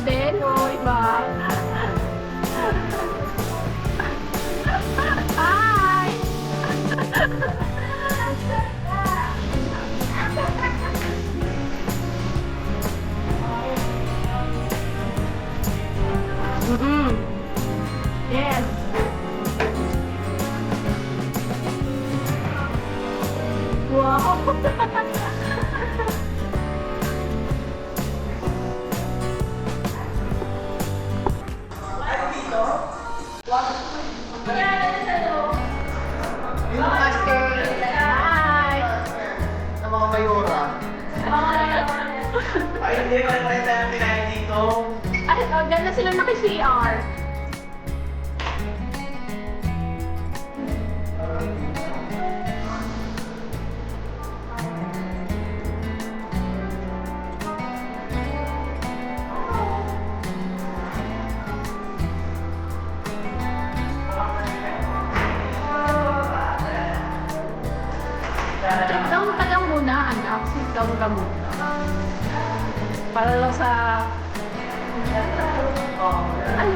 modelo, iba. Hi! Yes. Wow. Hi. Ang mga mayora. Ay, hindi ko na tayo kinain dito. Ay, dyan na sila naki-CR. Sit down ka lang muna, anak. Sit down ka muna. Para lang sa... Ay.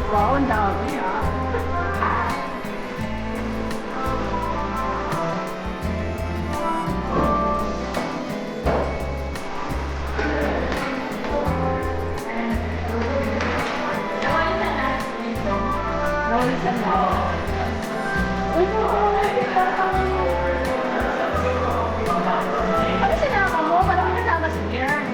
Wow, ang dami ah. Nawalan na. Uy, ano sinama mo? Parang kasama si Karen.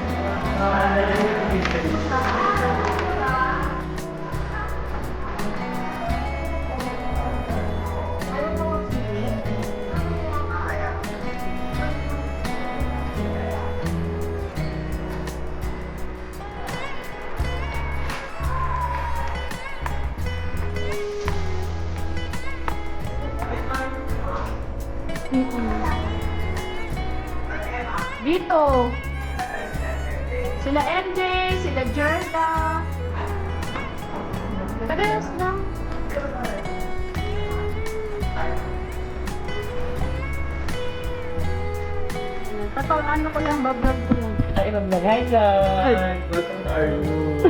Dito. Sila MJ, sila Jerda. Parehas lang. Tapos ano ko lang, bablog ko lang. Ay, mag-vlog. Hi guys! Welcome to our room.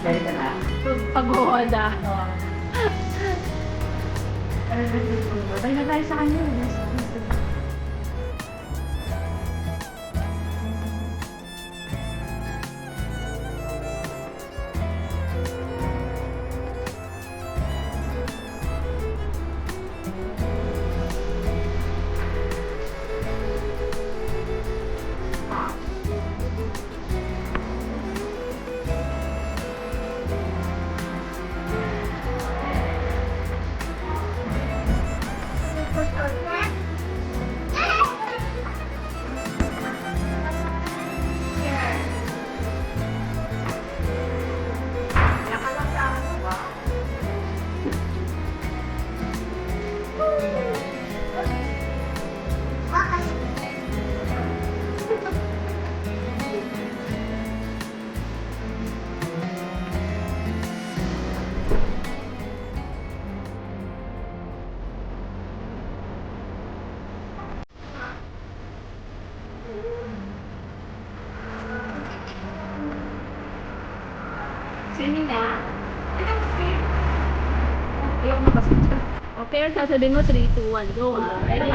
Ready ka na? Pag-uwada. Babay na tayo sa kanya. Sino na? Ayaw mo kasi. Okay, sasabihin mo 3, 2, 1, go. Ready?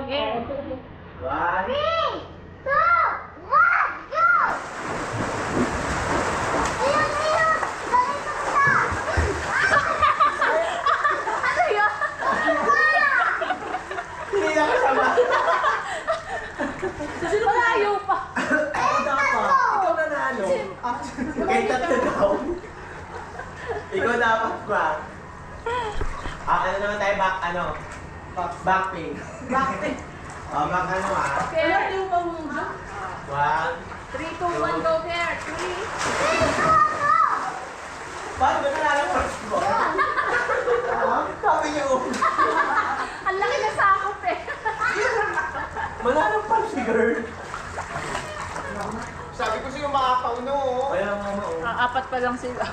Okay. 1, Ano yun? hindi na kasama. Malayo pa. Ako dapat. Ikaw nanalo. Kay tatlo daw. Ikaw dapat ba? Ano naman tayo back, back pain. Bakit? Back ano Okay. Ano yung pamundo? 1. 3, 2, 1, go there. 3. Paano ba nanalo first mo? Sabi niyo. Ang laki na sakop eh. Manalo pa si girl. Sabi ko Kasi yung makapaw no. Kaya nga Apat pa lang sila.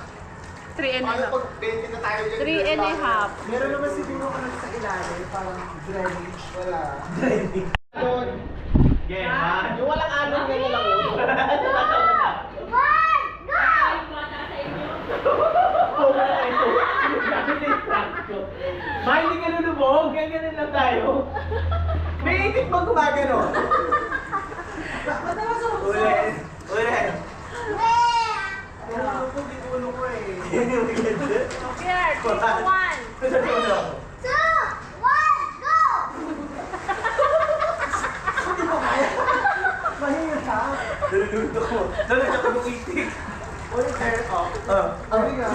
3 and a Paano half. pag 20 na tayo dyan? 3 and a half. Meron naman siguro ano sa ilalim, parang drainage. Wala. Doon. Yeah. Yung walang anong yan na lang. Ma, hindi ka lulubog. Ganyan lang tayo. May itik ba gumagano? Ulit. Ulit. Nalulubog yung ulo ko eh. Here, 3, 2, 1. Mahirap ka. Naluluto ko. Naluluto ko ng itik. Uy, hair off. Sabi nga.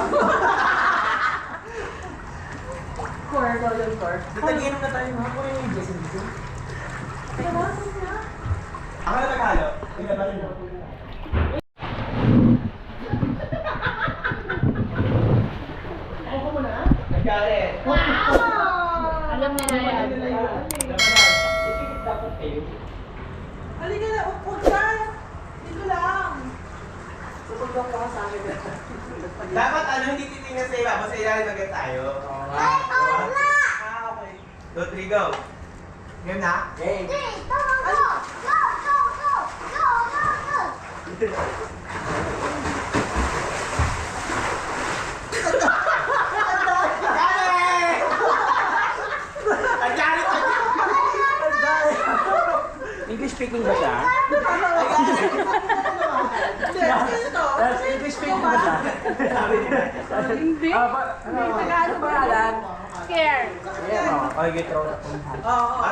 Core, royal core. Nataginom na tayo mga kuya yung Jason dito. Ako na naghalo. Tingnan natin mo. Ako mo na? Nagkalit. Alam nila yan. Itikit dapat kayo. Halika na, upo ka. Dito lang. Supag lang ka sa akin. Dapat ano, hindi titingnan sa iba. Basta ilalim agad tayo. Ay, okay. 2, 3, go. Game na? Game. English speaking ba siya? English speaking ba siya? Hindi. Tagalog ba? Here. Okay, throw na.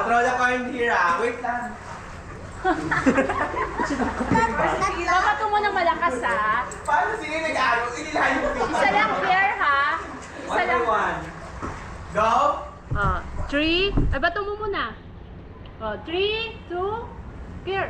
Throw the coin here ah. Wait lang. Babato mo ng malakas ha. Paano sige nag-aaral? Inilayo mo Isa lang here ha. Isa lang. Go! 3. Ay, bato mo muna. 3, 2, here.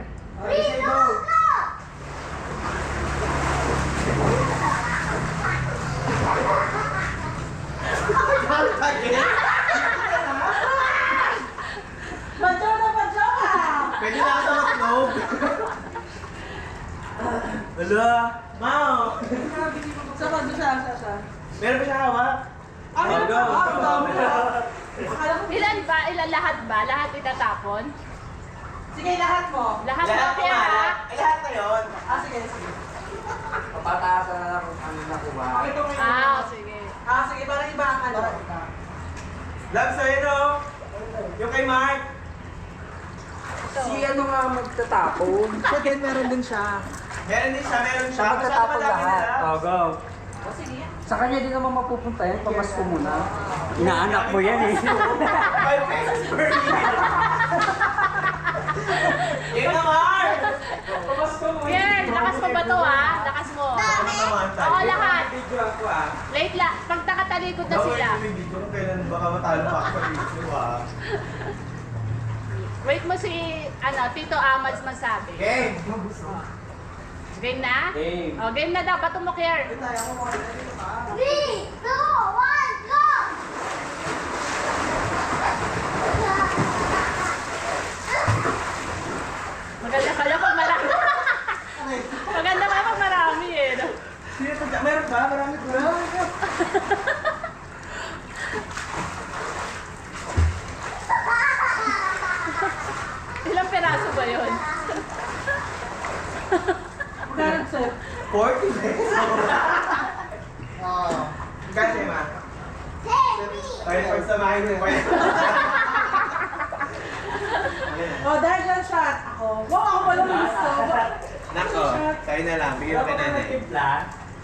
Badyo na badyo ka. Pwede na ako sa matnog. Wala. Mao. Sa badyo siya. Meron ba siya hawak? Ang Go, go. dami na. Akala ko, Ilan ba? Ilan lahat ba? Lahat itatapon? sige, lahat mo. Lahat Lahat ba here ha? kumalat. Ay, lahat na yun. Sige. Papataasan na lang kung ano nakuha. Okay, ito ngayon. Sige. Sige, parang iba ang ano. Love sa'yo no? Yung kay Mark. Si ano nga magtatapon. Siya din, meron din siya. Meron din siya, meron siya. Magtatapon Masyado madami lahat. nila. go. Sa kanya din naman mapupunta yan. Pamasko muna. Inaanak mo yan eh. 5 pesos per year. Game na Mark! Pamasko mo. Here, lakas mo ba to ha? Lakas mo. Oo, lahat. Video ako ah. Wait lang. Pag nakatalikod na sila. May video kung kailan baka matalo pa ako sa video ah. Wait mo si, Tito Amads masabi. Game! Game na? Game. Game na daw. Bato mo, Kier. Maganda pala pag marami. Maganda pala pag marami eh. No? Meron ba? Marami ko na. Ilang peraso ba yun? Meron sa'yo. 40 pesos. Kasi ma. Ay, pagsamahin mo yung Dahil dyan shot ako. Wow, ako pala gusto. Nako, tayo na lang. Bigyan mo kay nanay.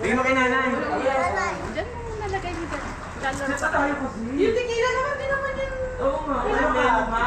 Bigyan mo kay nanay. Diyan mo nalagay mo dyan. Lalaro pa. Yung tequila naman din naman yun. Oo nga. Meron ma.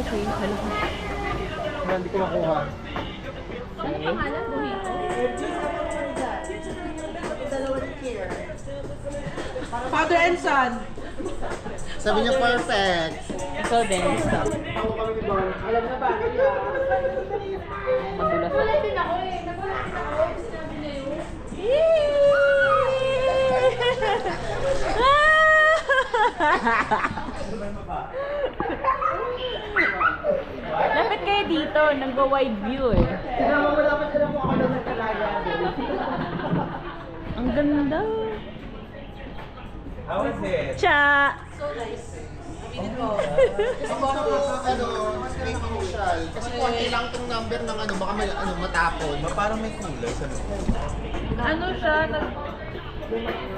Okay, hello. Hindi ko makuha. Ano pangalan? Buhito? Father and son. Sabi niya perfect. Ikaw din, stop. Alam na ba? Madulas ako. Lapit kayo dito, nag-wide view eh. Sinama mo dapat alam mo ako lang sa talaga. Ang ganda. How is it? Cha! May initial. Kasi konti lang tong number ng baka may matapon. Parang may kulay sa loob. Ano siya?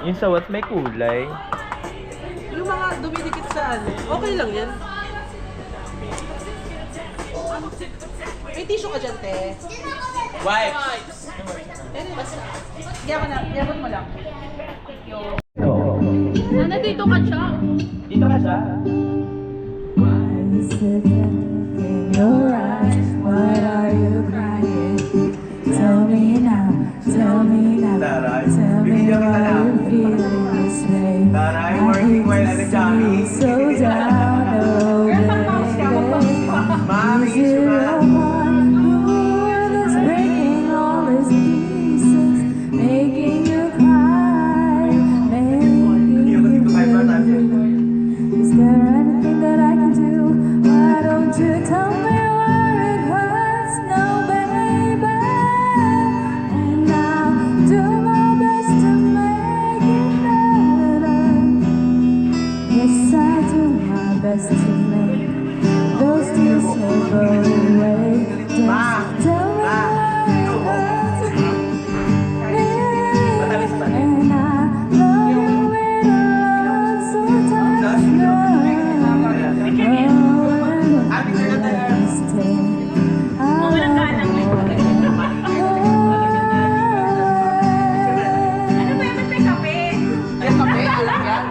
Yung sa what may kulay? Yung mga dumidikit sa okay lang yan. May tissue ka dyan, te. Wipes! Yaman mo lang. Sana dito ka siya. Dito ka siya? In your eyes, why are you crying? Tell me now, tell me now, Taray, tell me bibigyan kita why lang. you feeling this way. Taray, I working hate while to at the see Johnny. you so down, oh baby. Mami, Is it sugar. the one who is breaking all his pieces, making you cry, making you blue? Is there anything that I can do? Why don't you tell me where it hurts? No, baby. And I'll do my best to make it better. Yes, I do my best to make those tears go away. Just tell me where it hurts. And I love you with a love so tender. Yung kape, alam yan.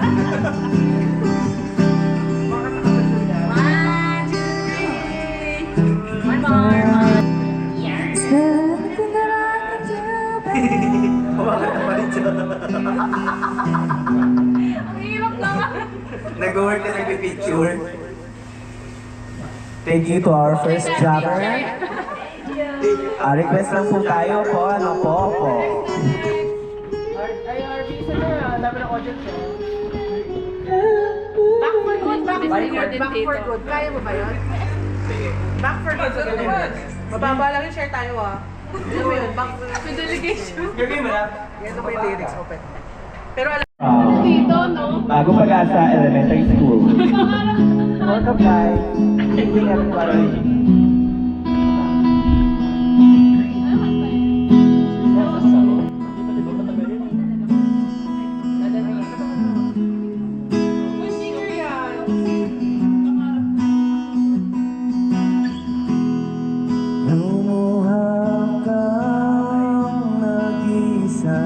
Is there anything that I can do, baby? Nag-work na nag-picture. Thank you to our first jobber. Request lang po tayo po. Ano po? Back for good, back for good. Kaya mo ba yun? Back for good. Mababa lang yung share tayo Ano mo yun? Back for good. Delegation. Gagawin mo na. Yan mo yung lyrics, open. Pero alam Dito, no? Bago Pag-asa Elementary School. Welcome guys. Evening everybody. Lumuhang kang nag-isa,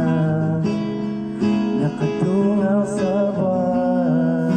nakatungaw sa buwan.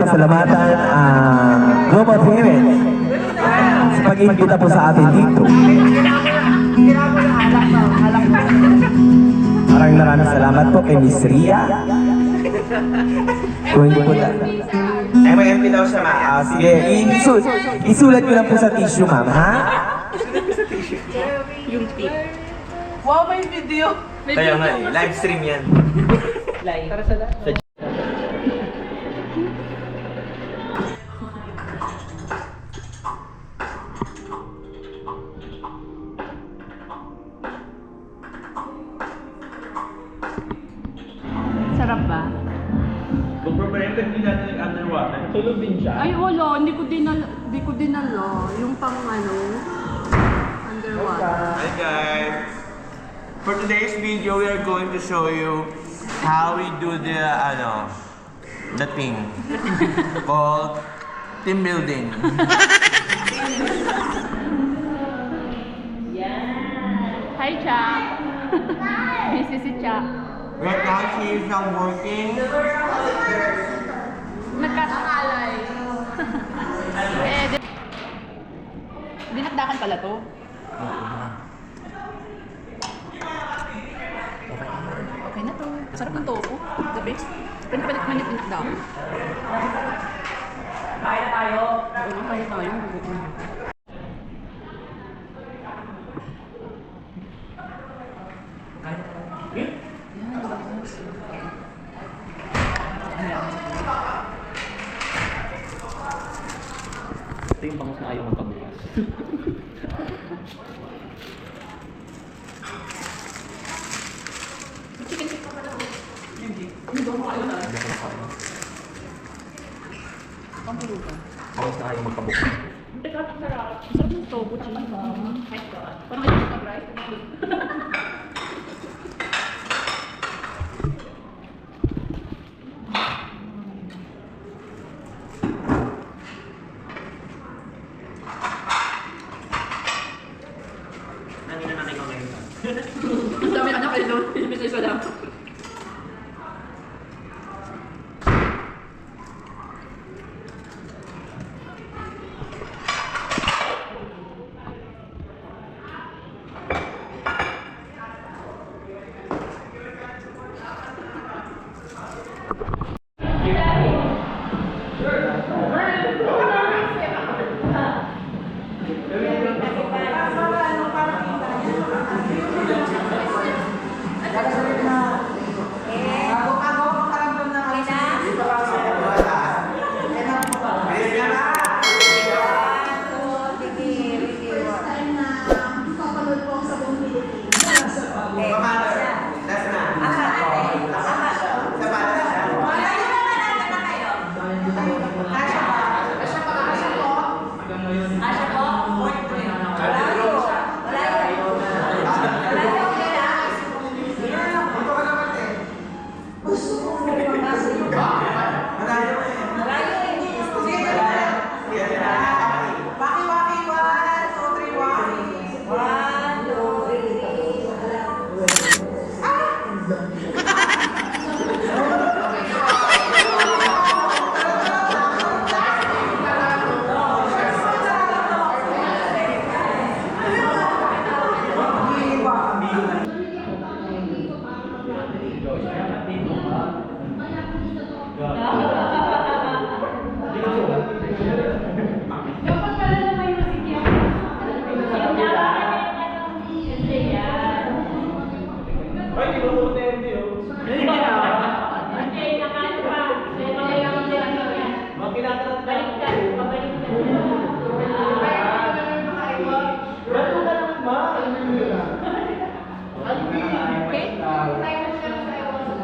pasalamatan ang Global Payment sa pag-iimbita po sa atin dito. Maraming salamat po kay Miss Ria. Kung hindi po na. MMP daw siya, ma. Sige, isulat ko lang po sa tissue, ma'am, ha? Wow, may video. Kaya nga eh, live stream yan. Tara sa Sarap ba? Kung problema, hindi natin underwater. Tulog din siya. Ay, wala. Hindi ko dinala. Yung pang underwater. Hi guys! For today's video, we are going to show you how we do the thing called team building. Hi, Cha. Busy si Cha. Right now, she is not working. Nagkakakalay. Dinakdakan pala to. Okay na to. Sarap ng tofu. The best. Pwede pa manit-manit daw. Kaya na tayo. Oo, kaya tayo. Ito yung bangus na ayaw mong pagbukas. Bangus na ayaw magpabukas. Teka, sarap. Sarap ng tofu, cheese. Parang ito sa rice. Ang dami anak kayo doon. Isa-isa lang.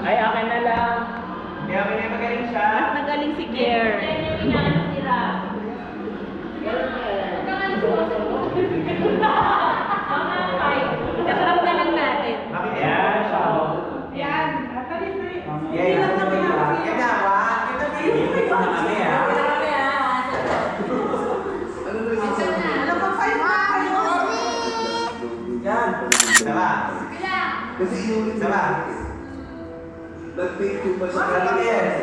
Ay, akin na lang. Kaya may magaling siya. Magaling si Kier. Kasarap na lang natin. Bakit yan? Yan. Yan na, wa. Kita din. Kami Alam mo, 5 na kayo. Yan. Sama. Sama. Bakit yan?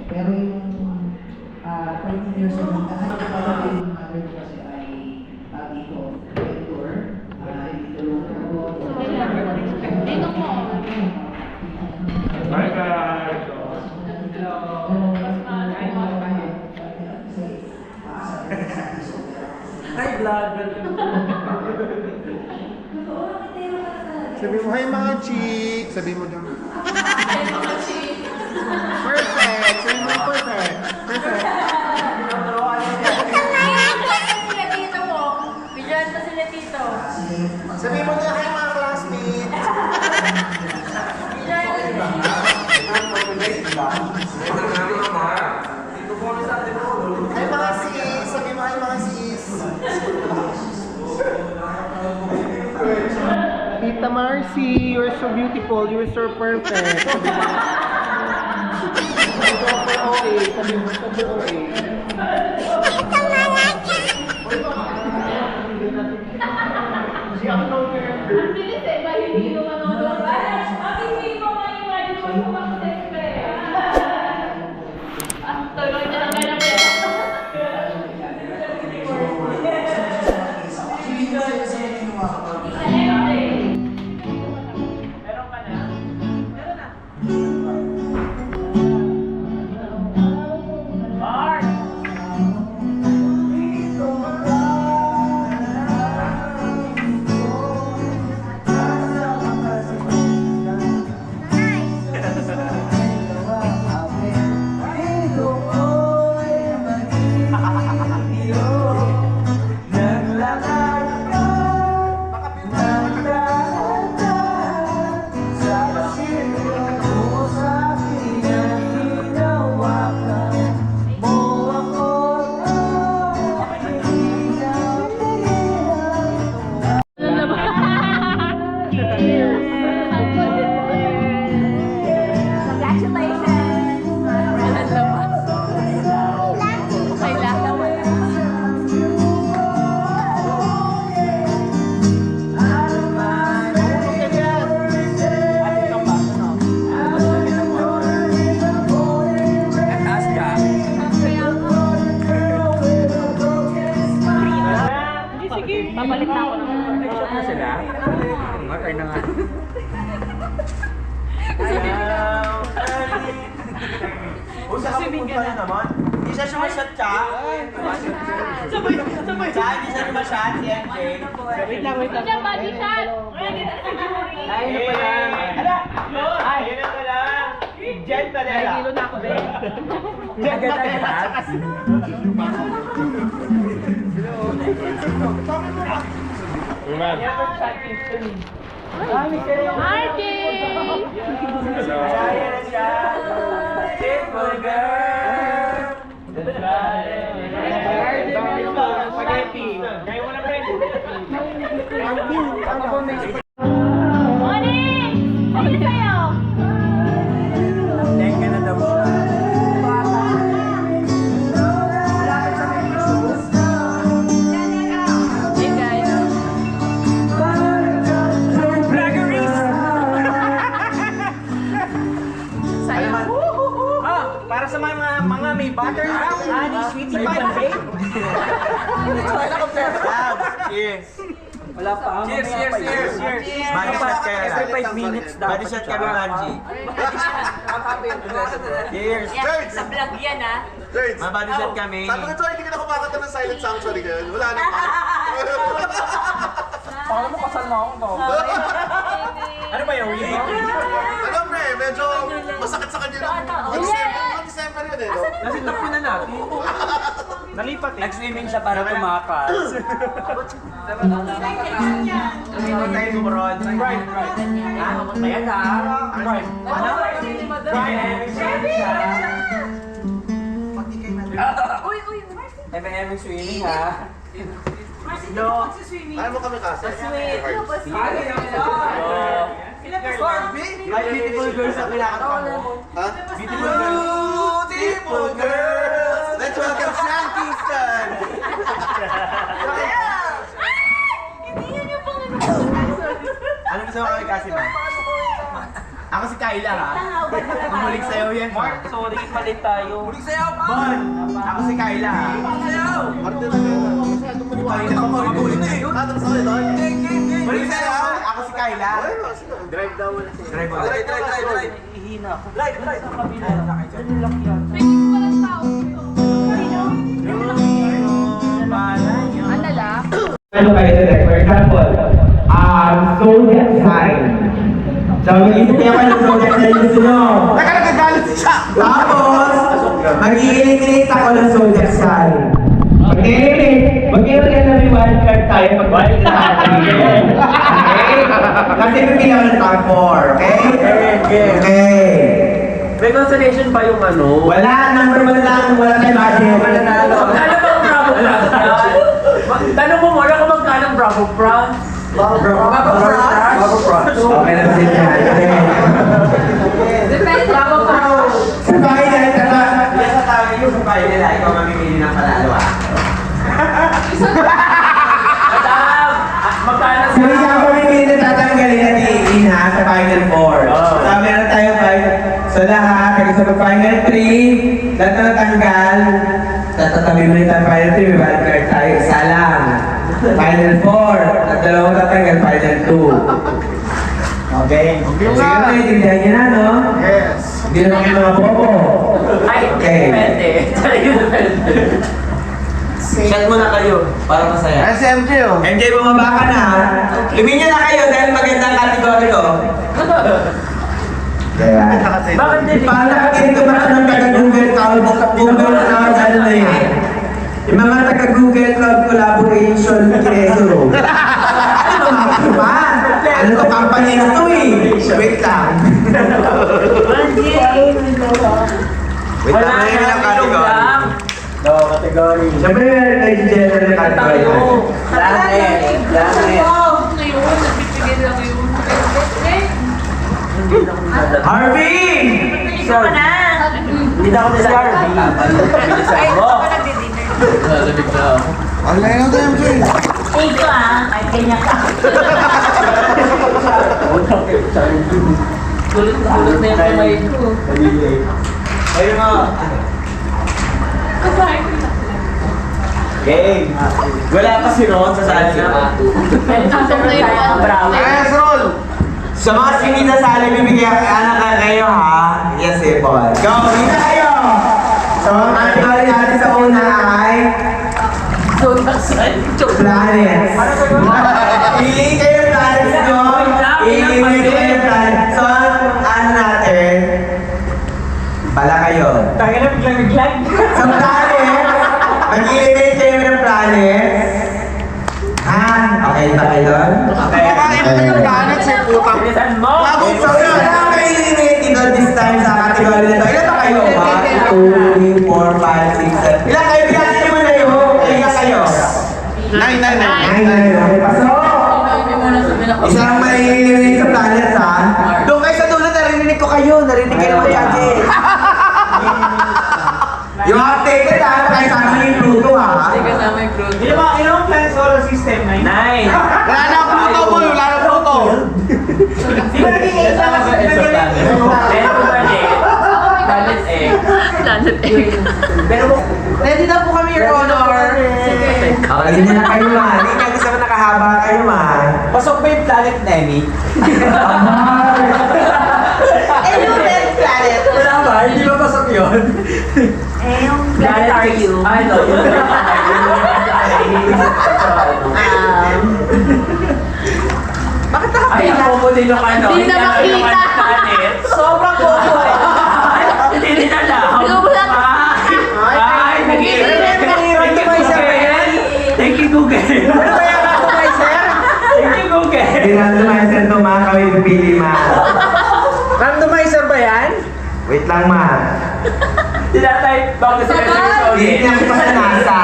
Pero yung 20 years old, kasi yung mother ko kasi ay dito, tour, dito mo. Bye guys! Hi, vlog! Sabi mo, hi mga chik! Sabi mo dyan. Perfect! Sabi mo, perfect! Perfect! Sabi mo na, hi mga classmates! Hi mga sis! Sabi mo, hi mga sis! Tita Marcy, you're so beautiful, you're so perfect. Sabi mo. Super OA, sabi mo, super OA. Papalit na ako ng shot na sila. Okay na nga. Usa ka pupunta na naman. Hindi siya sumasyat siya. Sabay. Hindi siya sumasyat si MJ. Wait lang. Body shot! Ay, ano pala? Ala! Ayun na pala. Jen Padilla. Kilo na ako, be. Jen Padilla. Marky! Hello. Beautiful girl. Spaghetti. Kaya mo na, friend. Morning! Ano kayo? Teka na daw siya. Hey guys. Sayang. Para sa mga may buttercup, honey, sweetie pie, babe. Cheers! Wala pa. Cheers, mamaya cheers, pa cheers, yun. cheers! Body shot kayo Every lang. 5 minutes dapat. Body shot kami, Manji. Cheers! Sa vlog yan, ah. May body shot kami. Sabi ko, Troy, hindi ka na kumakanta ng Silent Sanctuary ngayon. Wala na. Paano mo kasal na ako to? Ano ba yung weed? Ano, pre, medyo masakit sa kanya. December yun eh, no? Nasitap ko na natin. Nalipat eh. Nag-swimming siya para tumakas. Ano tayo sumunod? Right. Ayan na. Right. Ano? Uy, uy, M&M swimming ha. Ayaw mo kami kasi. Ay, beautiful girls na pinakatawa mo. Ha? Beautiful girls! Let's welcome Sean Kingston! hindi yan yung pang Ano gusto mo kami kasi ba? Ako si Kyla ha. Bumulig sa'yo yan. Mark, sorry, palit tayo. Bumulig sa'yo, Bon! Ako si Kyla ha. Martin na kayo. Kanina pa magulit na yun. Tapos ako ito. Bumulig sa'yo, ako si Kyla. Drive daw wala. Drive mo. Drive. Ihina ako. Sa kabila. Ano lang yan? Ano lang? Ano kayo direct? For example, zodiac sign. So, mag-iisip kayo ng zodiac sign gusto nyo. Nagagalit siya! Tapos, mag-i-eliminate ako ng zodiac sign. Okay? Mag-i-eliminate na may wildcard tayo pag wildcard natin. Okay? Kasi pipili ako ng top 4. Okay? Okay. May consolation ba yung ano? Wala, number 1 lang. Wala tayong budget. Magkano ba ang Bravo France? Tanong mo muna kung magkano ang Bravo France? Bravo France. Okay na din yan. Depende. Bravo pa. Sa final, Yes, sa tawag yung sa pile nila, ikaw mamimili ng panalo ah. Madam! Magkano so isa ako mamimili na tatanggalin at iin ha sa final 4. So meron tayo 5. So lahat, kasi sa final 3, lahat na natanggal, tatatabi mo rin tayo final 3, may wildcard tayo, isa lang. Final 4, at dalawang tatanggal, final 2. Okay? Sige na, naiintindihan niyo na, no? Yes. Hindi naman kayo mga bobo. Ay, Okay. depende. Depende. Shot muna kayo, para masaya. SMG oh. MJ, bumaba ka na. Luminya na kayo dahil magandang kategori ko. Diba? Bakit din? Paano nakakita ba ng taga-Google Cloud? Google Cloud, ano na yun? Yung mga taga-Google Cloud collaboration kineso. Ano ba? Ano to company na to eh? Wait lang. Wait lang, ano yung category? Oo, category. Siyempre meron kayo general na category. Langit. Ngayon, nagbibigay lang yun. Harvey! Ikaw na! Hindi na ako nila Harvey. Bilisan mo. Ang layo ng MJ. Ikaw, ah. Ay, kanya ka. Gulit na yung kamay ko. Ayun mo. Kabahay ko na. Game. Wala pa si Ron sa sali. Pasok na yung Bravo. Yes, roll! Sa mga sini na sali, bibigyan ka kayo ha. Yes, eh, Paul. Go, bigyan kayo! So, ang category natin sa una ay planets. Pili kayo ng planets nyo. Pili kayo ng planets. So, ano natin? Pala kayo. Tangin na biglang-biglang. Sa planet, mag-eliminate kayo ng planets. Okay ba kayo? Okay. Planets eh, putang. Bilisan mo! So, wala kayo eliminate dito this time sa category na to. Ilan ba kayo? Okay, pasok! Isa lang may nilinig sa planet, ha? Doon kayo sa dulo, narinig ko kayo. Narinig kayo mga judges. Yung updated, ha? Kaya sana yung Pluto, ha? Ilang planet solar system? 9. Wala na Pluto mo, wala na Pluto. Di ba naging 8 lang kasi Planet Egg. Pero ready na po kami, Your Honor. Hindi na kayo, ma. Hindi nga gusto ko nakahaba kayo, ma. Pasok ba yung Planet Nemi? Red planet. Wala ba? Hindi ba pasok yun? yung Planet Are You? Ay, no. Yung Bakit Ay, nakapila? ang bobo din yung ano. Hindi na makita. Planet. Sobrang bobo. Hindi din alam. Binubulat. Ay, Randomizer ba yan? Thank you, Google. Ano ba yan, randomizer? Thank you, Google. Randomizer to, ma. Kami pipili, ma. Randomizer ba yan? Wait lang, ma. Tinatype bago sila sa Hindi niya pa sa nasa.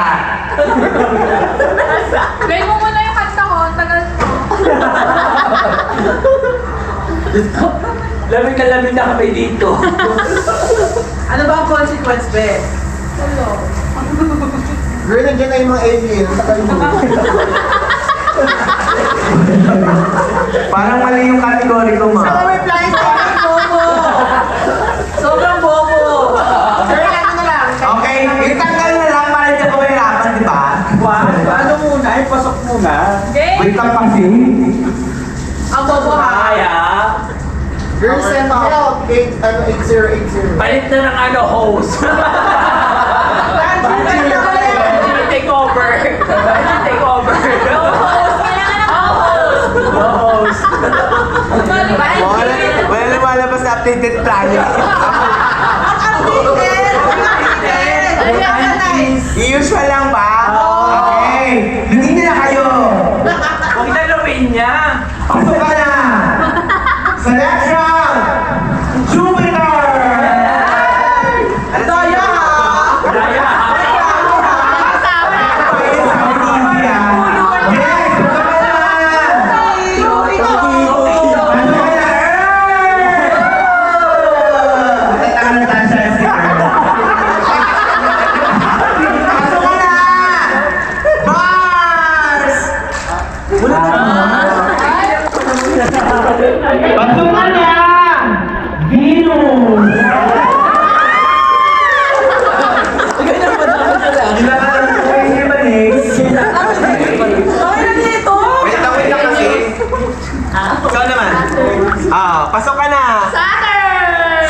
Play mo muna yung kanta ko, ang tagal mo. Lamig na kami dito. Ano ba ang consequence, be? Girl, nandiyan na yung mga alien. Takal mo. Parang mali yung category ko, ma. Saka may flying parang bobo. Sobrang bobo. Sir, ano na lang? Okay, itanggal na lang para hindi ako mahirapan, di ba? Ano muna? Pasok muna. Wait lang kasi. Ang bobo ha. Kaya. Girl, send help. 8080. Palit na ng ano, host. Take over. Take over. Host. Wala lumalabas sa updated planet. Usual lang ba? Okay. Hindi na kayo. Huwag na lumin niya. Pasok ka na. Selection! Jupiter! Daya ha. Daya. Pasukan na! Venus! Wait lang kasi. Ikaw naman. Pasok ka na! Saturn!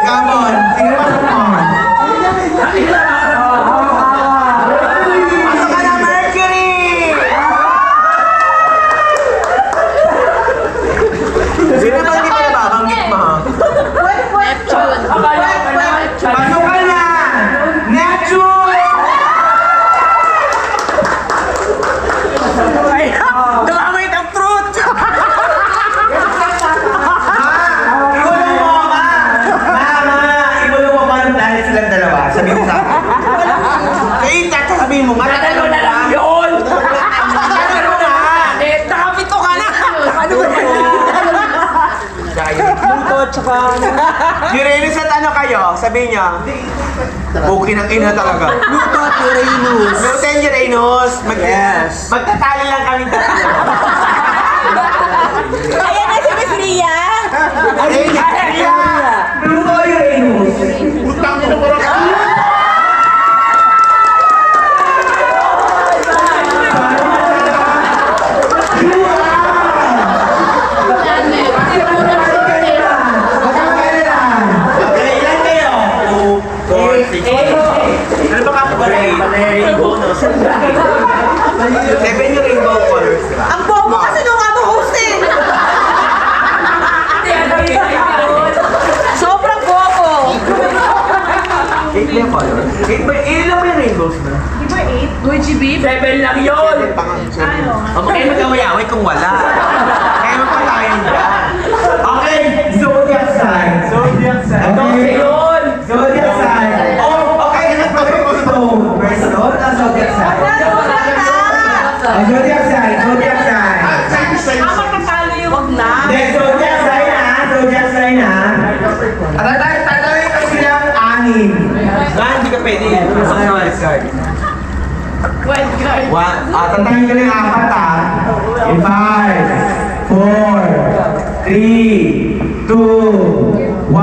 Come on! Sino pasok mo? Pasok ka na, Mercury! Sino ba hindi pa nababanggit mo? Neptune. Pasok ka na! Neptune! Ay, dumamay ng fruit! Ibulong mo, ma! Mama, ibulong mo pa ng planet silang dalawa. Sabihin mo sa akin. Kaya sabihin mo, Tatalo na lang yun. Tatalo na! Nakapito ka na! Ano ba yan? Pluto, tsaka... Uranus at ano kayo? Sabihin niyo. Bukin ang ina talaga. Pluto at Uranus. Pluto and Uranus. Magtatalo lang kami tatlo. Ayan na si Miss Ria! Pluto at Uranus. Utang mo mo rin. Ilan kayo? 2, 4, 6. Ano ba category? Rainbow, no? 7 yung rainbow colors, di ba? Ang bobo kasi nung ano host eh. Sobrang bobo. 8 ba yung colors? 8 ba? Ilan ba yung rainbows na? Luigi Beef? 7 lang yun. Okay, mag-away-away kung wala. Kaya magpatayin dyan. Okay, zodiac sign. Zodiac sign. Okay. Yun. Zodiac sign. Oh, okay, nagpapit ko ito. First note, ang zodiac sign. ka pwede. Pasok sa wildcard. Wildcard. Tatayin ka lang yung apat ah. In 5, 4, 3, 2, 1.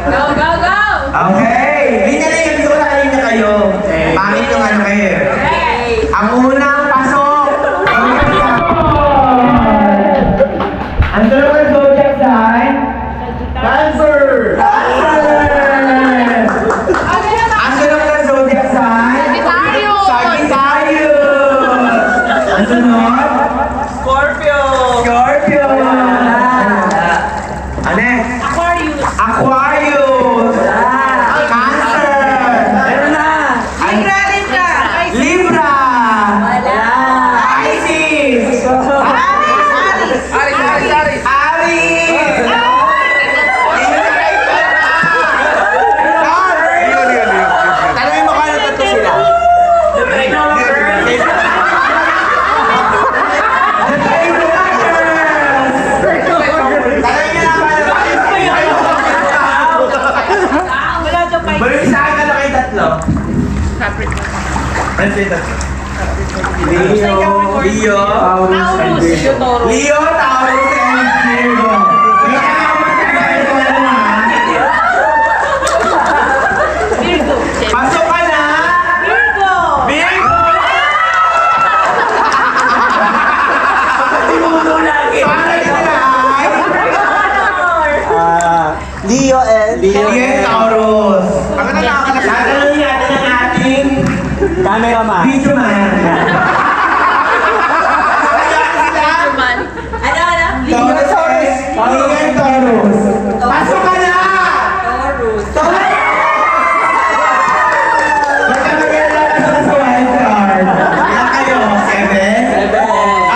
Go, go, go! Okay! Linya na yung siguro linya kayo. Pangit yung ano kayo. Ang unang pasok! Ang sunod ng zodiac sign? Cancer! Ang sunod ng zodiac sign? Sagittarius! Sagittarius! Ang sunod? Scorpio! Scorpio! Ano eh? Aquarius! Cancer! Meron na! Libra! Pisces! Aries! Tanungin mo kung ano tatlo sila. Tanungin niyo na balik sa akin ano kayo tatlo? Ano kayo tatlo? Leo, Taurus, and Virgo. Pasok ka na! Virgo! Para ka na ay? Leo and... Leo and Taurus. Ang na nakakalasa. Tatanungin natin ang ating Cameraman. video man. Taurus and Taurus. Pasok ka na! Taurus! Ba't ka maglalabas sa wildcard? Ilan kayo? 7?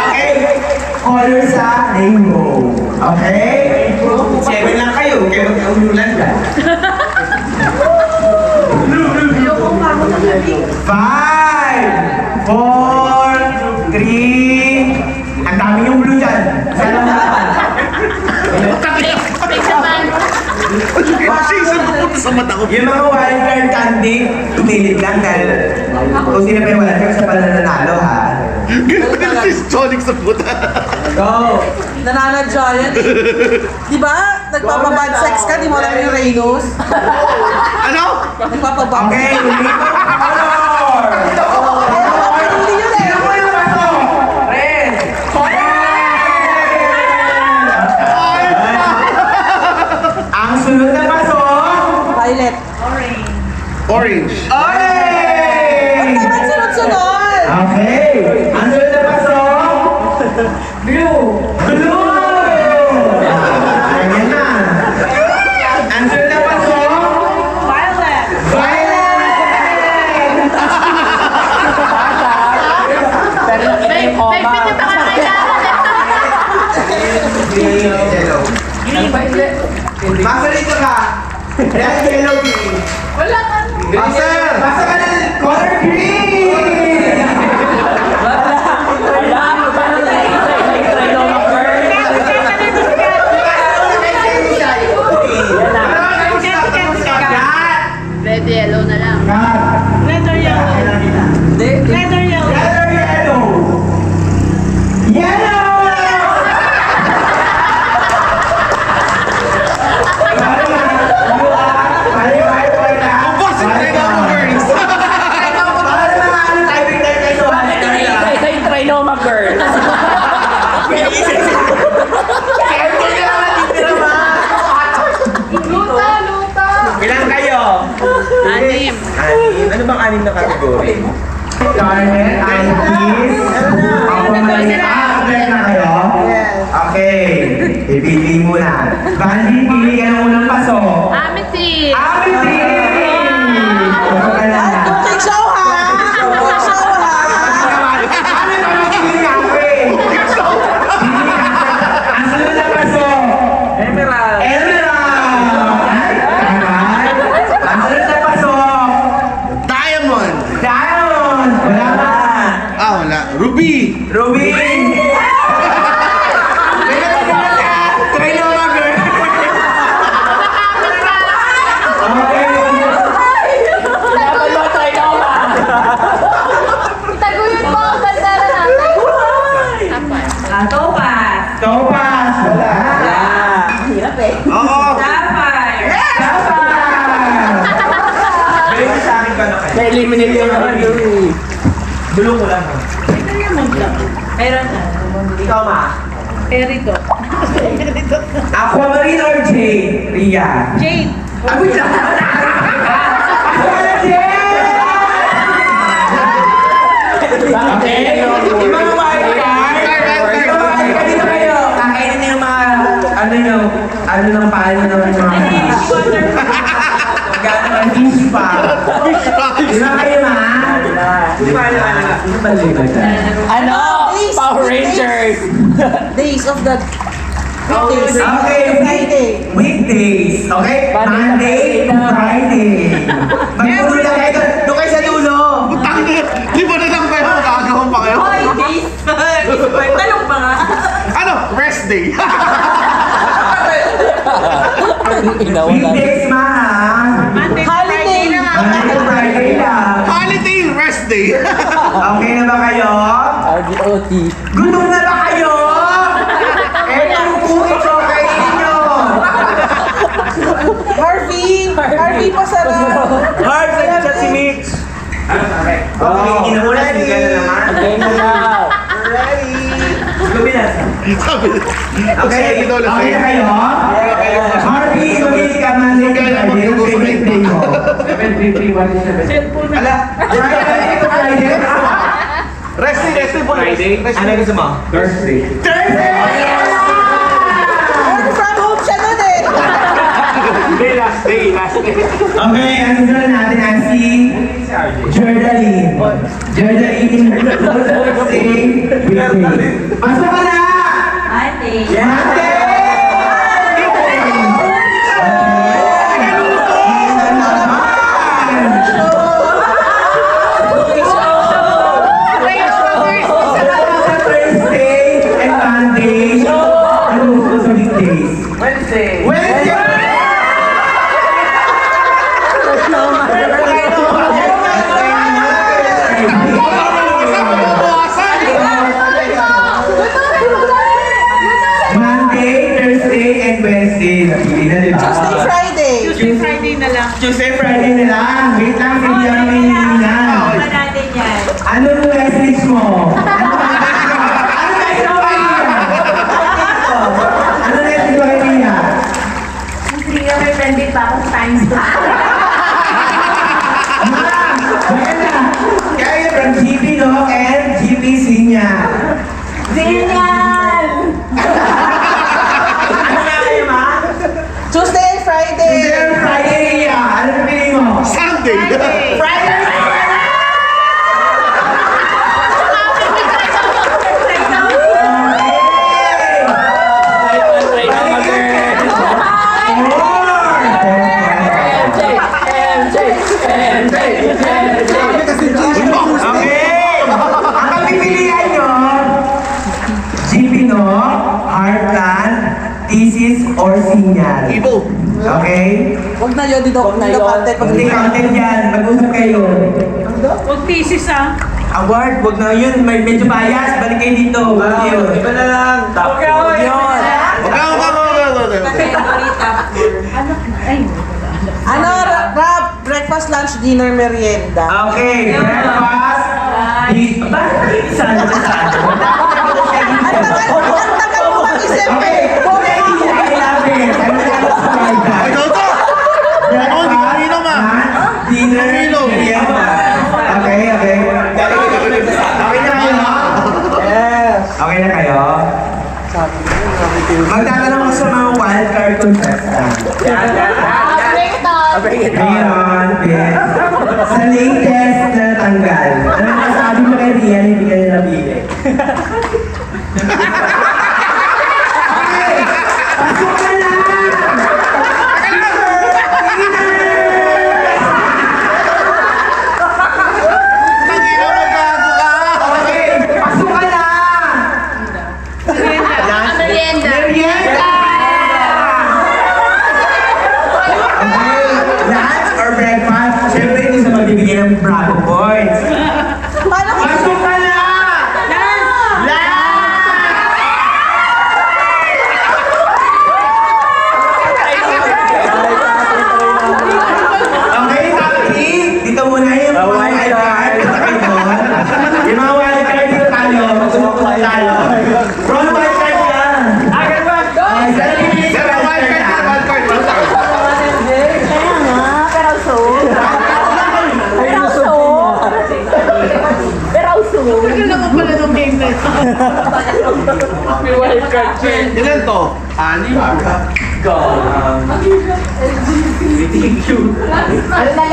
Okay. Color sa rainbow. Okay? 7 lang kayo. Kaya mag-aululan lang. 5, 4, 3. Ang dami yung blue dyan. Sana naman. Season pupunta sa mata ko. Yung mga wildcard candy, tumilit lang dahil kung sino pa yung wildcard sa pananalo ha. Ganun si Sonic sa puta. Go! Nananadya yan eh. Di ba? Nagpapabad sex ka, di mo alam yung Reynos. Ano? Nagpapabad Okay, uniform color! Hindi yun eh. Sino mo yung baso? Red! Ang sunod na baso? Violet. Orange. Orange! Dapat sunod-sunod. Okay. Ang sunod na baso? Blue! Blue! Ganyan na. Ang sunod na baso? Violet. Violet! May pwede pa ka kailangan. Yellow. Basa dito ka. Red, yellow, green. Wala ka. Basa ka ng color green! Red, yellow na lang. Letter yellow. Letter yellow. Letter yellow! Yellow! Boss, hindi na ako girls. Para mga ano, typing tayo kayo. Isa yung trinoma girl. Luta, luta. Ilan kayo? 6. Ano bang anim na kategory? Scarlet, Antis, ako Agree na kayo? Okay. Ipili muna. Bandi, pili ka ng unang paso. Amethyst. Amethyst! Pasok ka na. Cooking show ha! Cooking show ha! Ano ba pili nga ako eh? Ang sunod na paso. Emerald. Emerald! Alright. Ang sunod na paso. Diamond. Diamond! Wala pa. Ah, wala. Ruby. Ruby! eliminate yung Bulong ko lang. Meron na. Ikaw, ma. Perito. Aquamarine or Jade? Ria. Jade. Ako dyan! Aquamarine Jade! Okay. Yung mga wildcard. Yung mga wildcard dito kayo. Kakainin niyo yung mga, ano ng paano ng mga fish. Gano'n ang fish pa. Di ba kayo, ma? Di ba, Ano? Power Rangers! Days of the Okay, weekdays. Okay? Monday to Friday. Magpuro lang kayo. Doon kayo sa dulo. Di ba na lang kayo magagawan pa kayo? Hoy, days! Talong pa nga. Ano? Rest day. Weekdays, ma. Holiday na nga. Monday to Friday lang. Holiday, rest day. Okay na ba kayo? RDOT. Gutom na ba kayo? Etong cookie ko, kainin nyo. Harvey pa sarap. Hard sa siya si Mitch. Okay, inuna si Gana naman. Okay na now. Luminas. Okay, Ito ulit. okay na kayo? Harvey, luminas ka man din kayo. Yung favorite day mo. 7-3-3-1-7. Ala, Friday to Friday. Rest day po. Friday. Ano gusto mo? Thursday. Thursday! From home siya nun eh. Last day. Okay, ang sunod natin ay si Jordaline. Jordaline, Thursday, weekday. Pasok ka na! Monday. Monday! Thursday and Monday. Ano gusto sa weekdays? Wednesday. Wednesday! Monday, Thursday, and Wednesday. Napili na, di ba? Friday. Friday na lang. Tuesday, Friday na lang. Wait lang, hindi lang may hinihinan. Ano natin yan? Anong message mo? Ano message mo kay Ria? Ano message mo kay Ria? Hindi nga may friendly pa akong times pa. Maganda. Kaya from GP, no? And GP Sinya. Zinyan! Ano nga kayo, ma? Tuesday and Friday. Tuesday and Friday, Ria. Ano pili mo? Sunday. Friday! Okay! Ang pagpipilian nyo, GP, no? Heartland, thesis, or signal. Ibo. Okay? Huwag na yun dito. Huwag na yun. Hindi content yan. Mag-usap kayo. Huwag thesis ah. Award, wag na yun. May medyo bias. Balik kayo dito. Wag yun. Iba na lang. Top 4. Yun. Ano? Rap, breakfast, lunch, dinner, merienda. Okay. Breakfast. Bakit isa? Ang tagal mo mag-isip Okay. eh. Ikaw to. Ano, hindi kanino ma. Dinner. Merienda. Okay, okay. Okay na kayo, ha? Yes. Okay na kayo? Magtatanong ko sa mga wildcard contestant. Ngayon, yes. Sa latest na natanggal, ano nasabi mo kay Rian, hindi ka nila napili? Okay! Pasok ka na! Tangina mo, gago ka. Okay, pasok ka na! Merienda. Merienda! Okay, lunch or breakfast? Siyempre, hindi sa magbibigay ng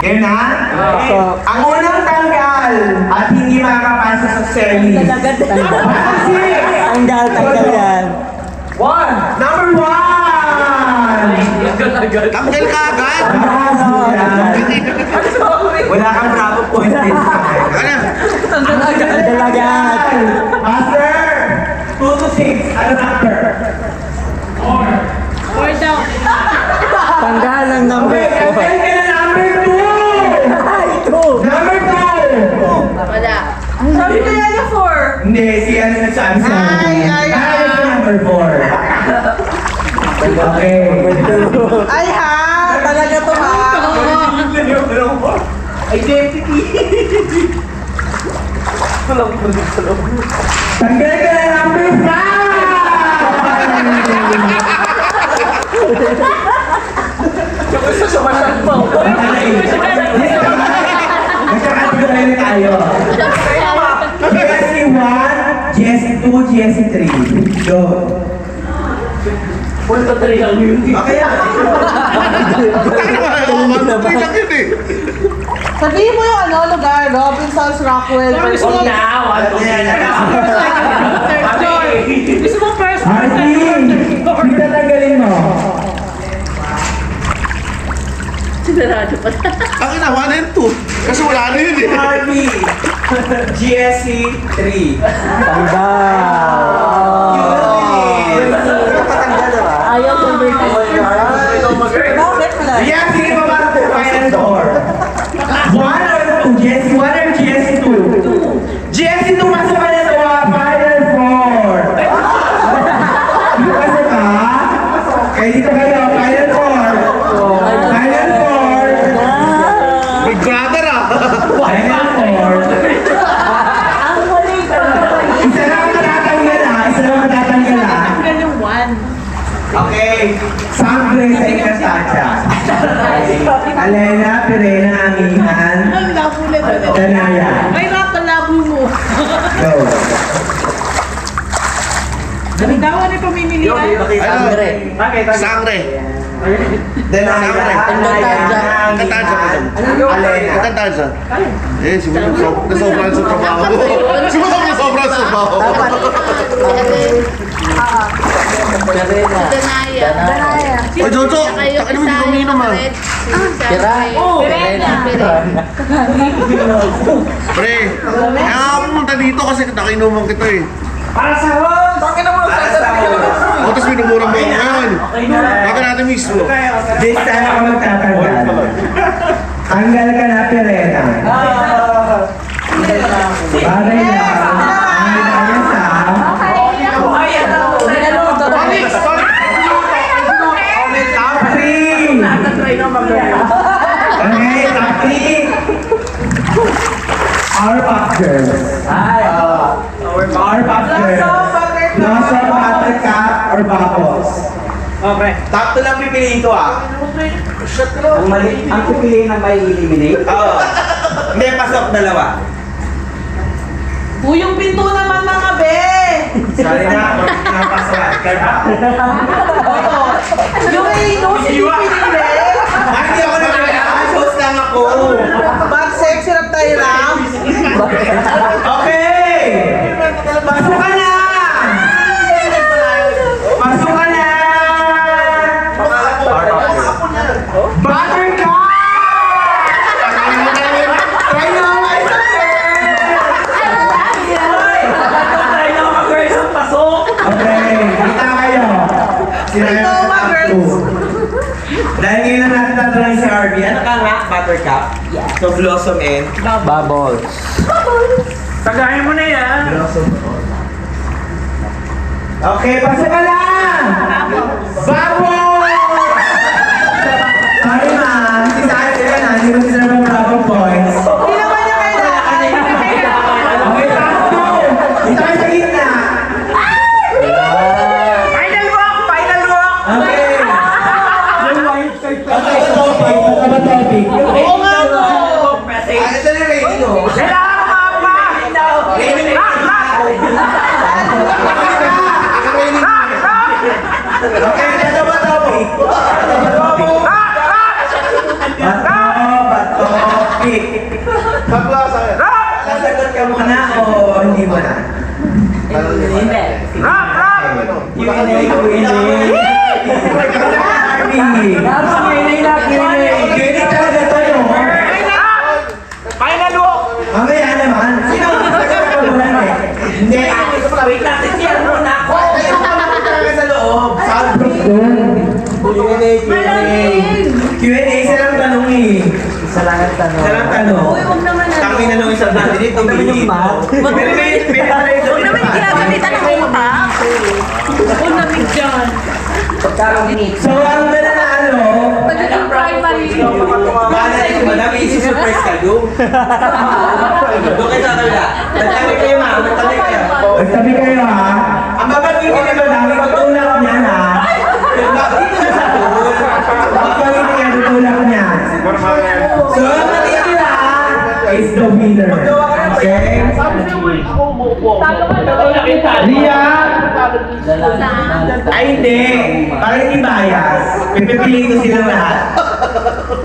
Game na? Ang unang tanggal at hindi makakapasa sa series. Tanggal yan. Number 1! Tanggal ka agad! Wala kang bravo point din sa akin. Ano? Tanggal agad. Master! 2 to 6. Ano number? Tanggal ang number Okay, 4. tanggal ka na number 2! Number 2! Wala. Sabi ko yan yung 4. Hindi, si ano nagsabi sa akin. Ito number 4. Okay. Ay ha! Talaga to ha! Identity. Tanggal ka na number 5! Magkakatigay na tayo. GSC 1, GSC 2, GSC 3. Go. Okay. Lang yun eh. Sabihin mo yung ano, lugar, Robinsons, Rockwell. Gusto mo first Arvin, hindi tatanggalin mo. Ang ina, 1 and 2. Kasi wala na yun eh. Arvin, GSC 3. Ayaw ko Bakit pala? GSC mo ba ang final score? 1 or 2? GSC 1 or GSC 2? GSC 2 pasok ka na sa final 4. Dito pasok ka? Kaya dito kayo, final 4. Final 4. Big brother ah. Final 4. Isa lang ang matatanggal ah. Isa lang ang matatanggal ah. yung 1. Okay. Sangre sa Ikasacha. Alena, Pirena, Amihan, Ang labo na doon. Danaya. May rata labo mo. Go. Ang daw ano yung pamimilian? Sangre. Danaya. Katansa ka dyan. Alena. Katansa. Eh, simula nasobrang sa trabaho. Simula nasobrang sa trabaho. Oy, Jojo! Ano mo hindi kuminom ah? Pre, kaya nga pumunta dito kasi nakinuman kita eh. Para sa host! Bakit naman sasabihin? O, tapos minumura mo ako ngayon. Baka natin mismo. This time ako magtatanggal. Tanggal ka na, Pirena. Bagay na. Ayos ah. Top 3! Okay, top 3! Powerpuff Girls. Powerpuff Girls. Nasa Buttercup or Bubbles? Okay. Top 2 lang pipiliin ko ah. Ang pipiliin na may eliminate? Oo. Hindi, pasok dalawa. Yung pinto naman mga be! Sorry na, napasok. Yung inusin yung pinili! Hindi ako nag-assholes lang ako. Ba't sexy lang tayo lang? Okay! Pasok ka na! Pasok ka na! Buttercup! Try na ako ay okay, kita kayo. Sila yung top 2. Dahil ngayon na natin tatanungin si RB, ano ka nga, Buttercup? Yes. So, Blossom and? Bubbles. Tagayin mo na yan. Blossom. Okay, pasok ka na! Bubbles! Sorry ma'am, si Saan sila na, hindi mo sila ng Bravo points. Hindi naman niya kailangan. Okay, top 2! Dito kayo sa gitna. Final walk! Final walk! Okay. Okay, topic. Ano topic? Oo nga po! Ito na yung rating mo. Kailangan mapa! Rating mo. Okay, pick. Bato, pick. Sasagot ka muna o hindi mo na? Hindi. Q&A. Dapat Q&A na, Q&A. Q&A talaga to yun. Final walk! Mamaya naman. Sino ang sasagot ka muna eh? Hindi. Wait lang, siyan muna ako. Sa loob. Soundproof doon. Q&A, isa lang tanong eh. Isa lang ang tanong. Isa lang tanong. Kami na nung isang natin dito. Huwag naman ginagamitan ng utak. Huwag namin dyan. So, ang nanalo, Pagdating primary. madami isi surprise ka, do? Doon kayo sa kabila. Magtabi kayo, ma. Magtabi kayo. Magtabi kayo, ha? Ang babagin niya naman, dami tutulak niya, ha? Dito na sa pool. Babagin niya, tutulak niya. So, ang natitira is the winner. Okay? Lia? Ay, hindi. Para hindi bias. Pipipiliin ko silang lahat.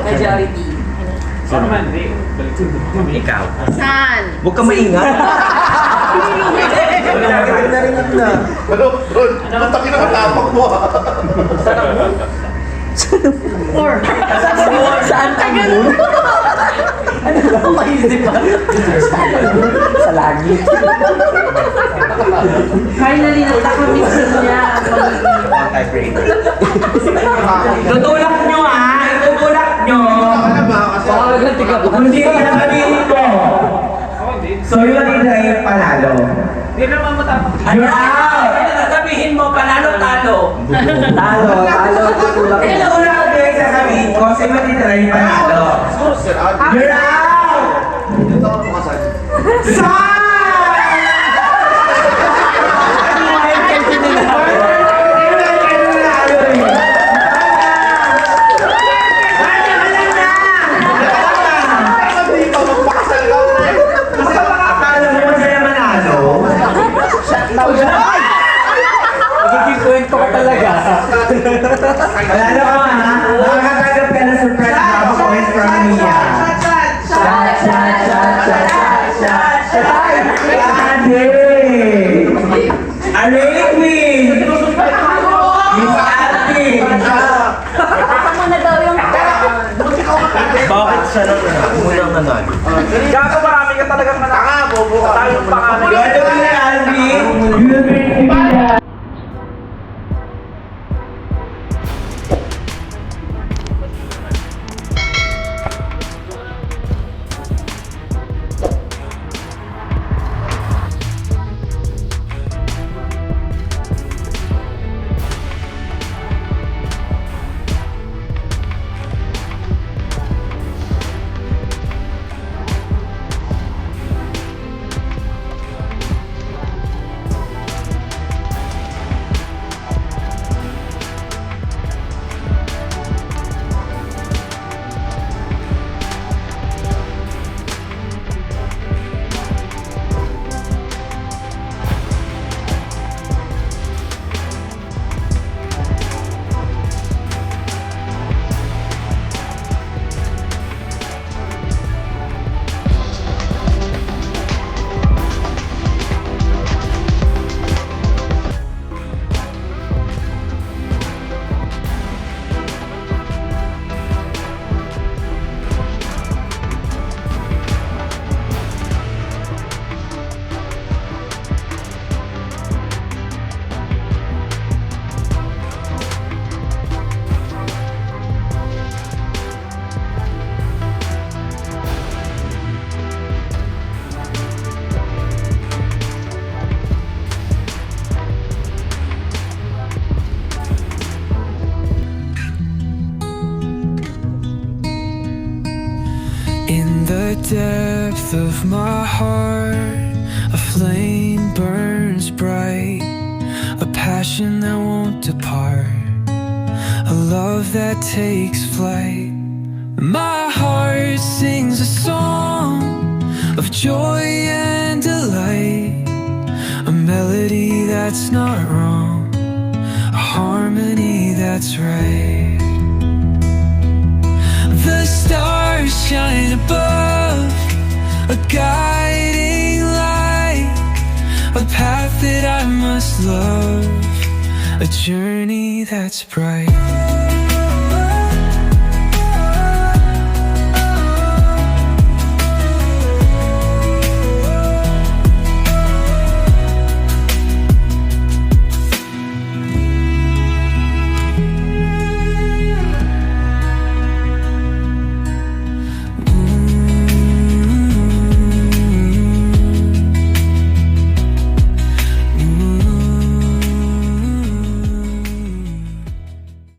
Majority. Ikaw. Saan? Huwag ka maingat. Ano, Ron? Ang taki na matapang mo ah. Saan tayo? Ano lang maisip pa? Sa langit. Finally, nagtakamix niya. Tutulak nyo, ha? Tutulak nyo. Baka maganti ka pa. Hindi ko sasabihin ko. So, yun din na yung panalo. You're out! Sabihin mo, panalo, talo. Talo, tutulak. Ito ko lang ako yung sasabihin ko. Si Matitra yung panalo. You're out! Saan? Akala mo masaya manalo? Magiging kwento ka talaga. Manalo ka, ha? Makakatanggap ka ng surprise babo coins from Mia. Shot, shot, shot, shot, shot, shot. Ate! Array Queen! Miss Ate! Muna daw yung Bakit siya lang unang nanalo? Gago marami ka talagang mananga. Bobo ka. Tayong pangalan. Lord of the Alvin, you will be receiving In the depth of my heart, a flame burns bright, a passion that won't depart, a love that takes flight. My heart sings a song of joy and delight, a melody that's not wrong, a harmony that's right. The stars shine above, a guiding light, a path that I must love, a journey that's bright.